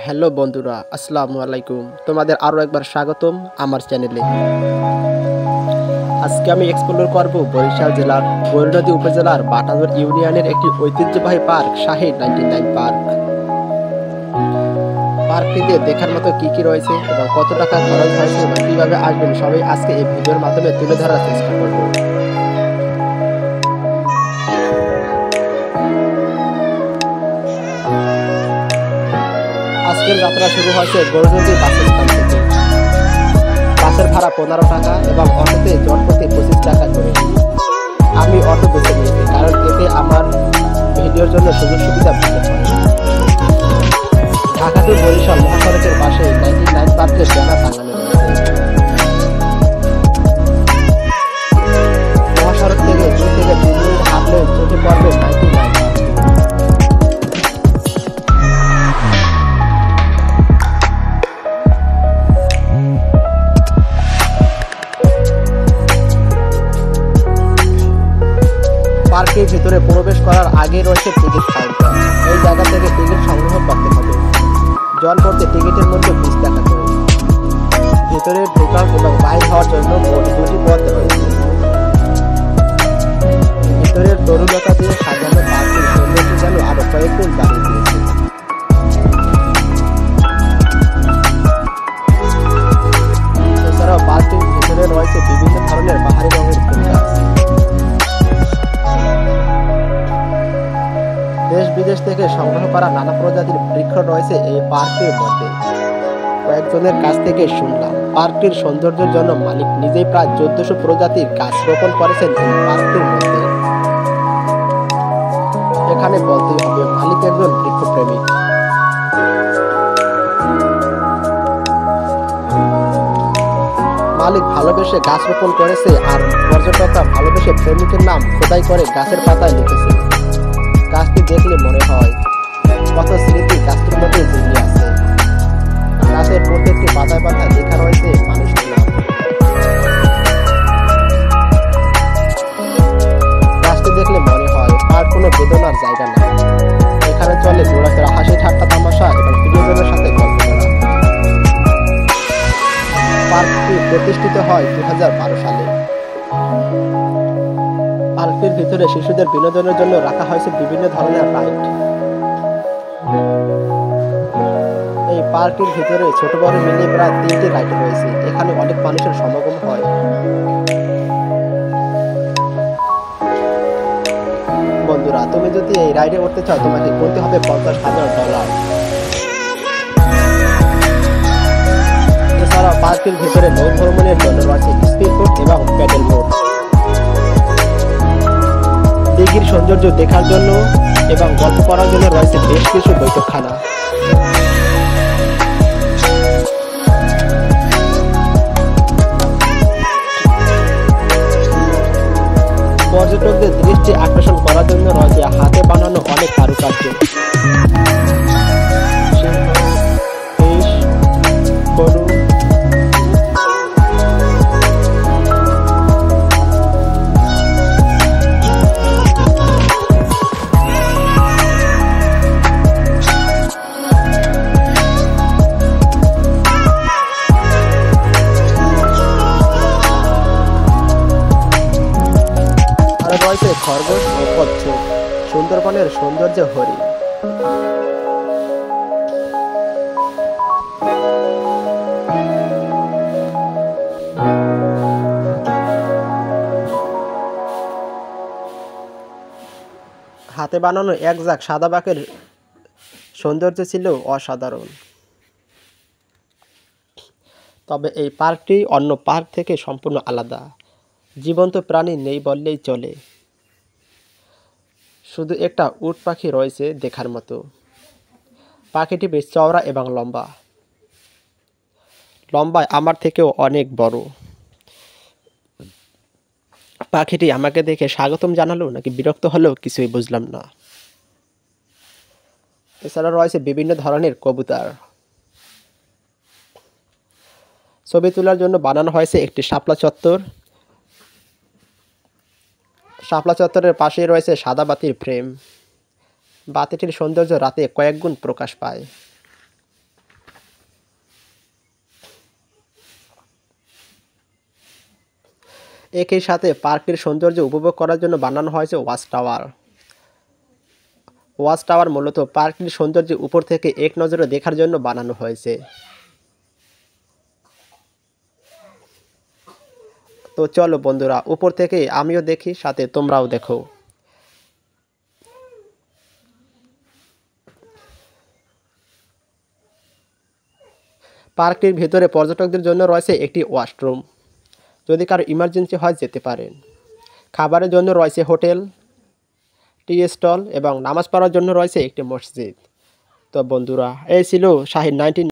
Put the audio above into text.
Hello বন্ধুরা, আসসালামু আলাইকুম। তোমাদের আরও একবার স্বাগতম আমার চ্যানেলে। আজকে আমি এক্সপ্লোর করব বরিশাল জেলার গৌরনদী উপজেলার বাটাজোর ইউনিয়নের একটি ঐতিহ্যবাহী পার্ক, শাহী 99 পার্ক। পার্কটিতে দেখার মতো কি কি রয়েছে এবং কত টাকা খরচ হয়েছে এবং কিভাবে আসবেন সবাই আজকে এই ভিডিওর মাধ্যমে তুলে ধরার চেষ্টা করব। আজকের যাত্রা শুরু হয়েছে গৌরনদী বাস স্ট্যান্ড থেকে। বাসের ভাড়া 15 টাকা এবং অটোতে জনপ্রতি 25 টাকা করে। আমি অটো বেছে নিয়েছি কারণ এতে আমার ভিডিওর জন্য সুযোগ সুবিধা ভালো হয়। ঢাকা টু বরিশাল মহাসড়কের পাশে 99 পার্কের ব্যানার টাঙানো রয়েছে। মহাসড়ক থেকে 2 থেকে 3 মিনিট হাঁটলে চোখে পড়বে 99 পার্ক। পার্কের ভিতরে প্রবেশ করার আগে রয়েছে টিকিট কাউন্টার। এই জায়গা থেকে টিকিট সংগ্রহ করতে হবে। জনপ্রতি টিকিটের মধ্যে 20 টাকা করে। ভিতরে ঢোকার এবং বাইরে হওয়ার জন্য মোট 2টি পথ রয়েছে। ভিতরের তরুলতা দিয়ে সাজানো পার্কের সৌন্দর্য যেন আরো কয়েকগুণ বাড়িয়ে দিয়েছে। এছাড়াও পার্কের ভিতরে রয়েছে বিভিন্ন ধরনের পাহাড়ি রঙের ফুল গাছ। দেশ বিদেশ থেকে সংগ্রহ করা নানা প্রজাতির বৃক্ষ রয়েছে এই পার্কের মধ্যে। কয়েকজনের কাছ থেকে শুনলাম পার্কটির সৌন্দর্যের জন্য মালিক নিজেই প্রায় 1400 প্রজাতির গাছ রোপণ করেছেন এই পার্কের মধ্যে। এখানে বলতেই হবে মালিক একজন বৃক্ষপ্রেমিক। মালিক ভালোবেসে গাছ রোপণ করেছে আর পর্যটকরা ভালোবেসে প্রেমিকের নাম খোদাই করে গাছের পাতায় লিখেছে। গাছটি দেখলে মনে হয় কত স্মৃতি গাছটির মধ্যে জড়িয়ে আছে। গাছের প্রত্যেকটি পাতায় পাতায় লেখা রয়েছে মানুষের নাম। গাছটি দেখলে মনে হয় আর কোনো বেদনার জায়গা না। এখানে চলে ঘোরাফেরা, হাসি ঠাট্টা তামাশা এবং প্রিয়জনের সাথে গল্প করা। পার্কটি প্রতিষ্ঠিত হয় 2012 সালে। পার্কটির ভিতরে শিশুদের বিনোদনের জন্য রাখা হয়েছে বিভিন্ন ধরনের রাইড। এই পার্কটির ভিতরে ছোট বড় মিলিয়ে প্রায় 3টি রাইড রয়েছে। এখানে অনেক মানুষের সমাগম হয়। বন্ধুরা, তুমি যদি এই রাইডে উঠতে চাও তোমাকে করতে হবে $50,000। এছাড়াও পার্কটির ভিতরে নৌ ভ্রমণের জন্য রয়েছে স্পিড বোট এবং প্যাডেল বোট। দিঘির সৌন্দর্য দেখার জন্য এবং গল্প করার জন্য রয়েছে বেশ কিছু বৈঠকখানা। পর্যটকদের দৃষ্টি আকর্ষণ করার জন্য রয়েছে হাতে বানানো অনেক কারুকার্য। গরু, রয়েছে খরগোশ ও কচ্ছপ। সুন্দরবনের সৌন্দর্য হরিণ। হাতে বানানো এক ঝাঁক সাদা বাঘের সৌন্দর্য ছিল অসাধারণ। তবে এই পার্কটি অন্য পার্ক থেকে সম্পূর্ণ আলাদা। জীবন্ত প্রাণী নেই বললেই চলে। শুধু একটা উট পাখি রয়েছে দেখার মতো। পাখিটি বেশ চওড়া এবং লম্বা। লম্বায় আমার থেকেও অনেক বড়। পাখিটি আমাকে দেখে স্বাগতম জানালো নাকি বিরক্ত হলো কিছুই বুঝলাম না। এছাড়া রয়েছে বিভিন্ন ধরনের কবুতর। ছবি তোলার জন্য বানানো হয়েছে একটি শাপলা চত্বর। শাপলা চত্বরের পাশেই রয়েছে সাদা বাতির ফ্রেম। বাতিটির সৌন্দর্য রাতে কয়েক গুণ প্রকাশ পায়। একই সাথে পার্কটির সৌন্দর্য উপভোগ করার জন্য বানানো হয়েছে ওয়াচ টাওয়ার। ওয়াচ টাওয়ার মূলত পার্কটির সৌন্দর্য উপর থেকে এক নজরে দেখার জন্য বানানো হয়েছে। তো চলো বন্ধুরা, উপর থেকে আমিও দেখি, সাথে তোমরাও দেখো। পার্কটির ভেতরে পর্যটকদের জন্য রয়েছে একটি ওয়াশরুম, যদি কারো ইমার্জেন্সি হয় যেতে পারেন। খাবারের জন্য রয়েছে হোটেল, টি স্টল এবং নামাজ পড়ার জন্য রয়েছে একটি মসজিদ। তো বন্ধুরা, এই ছিল শাহিন 19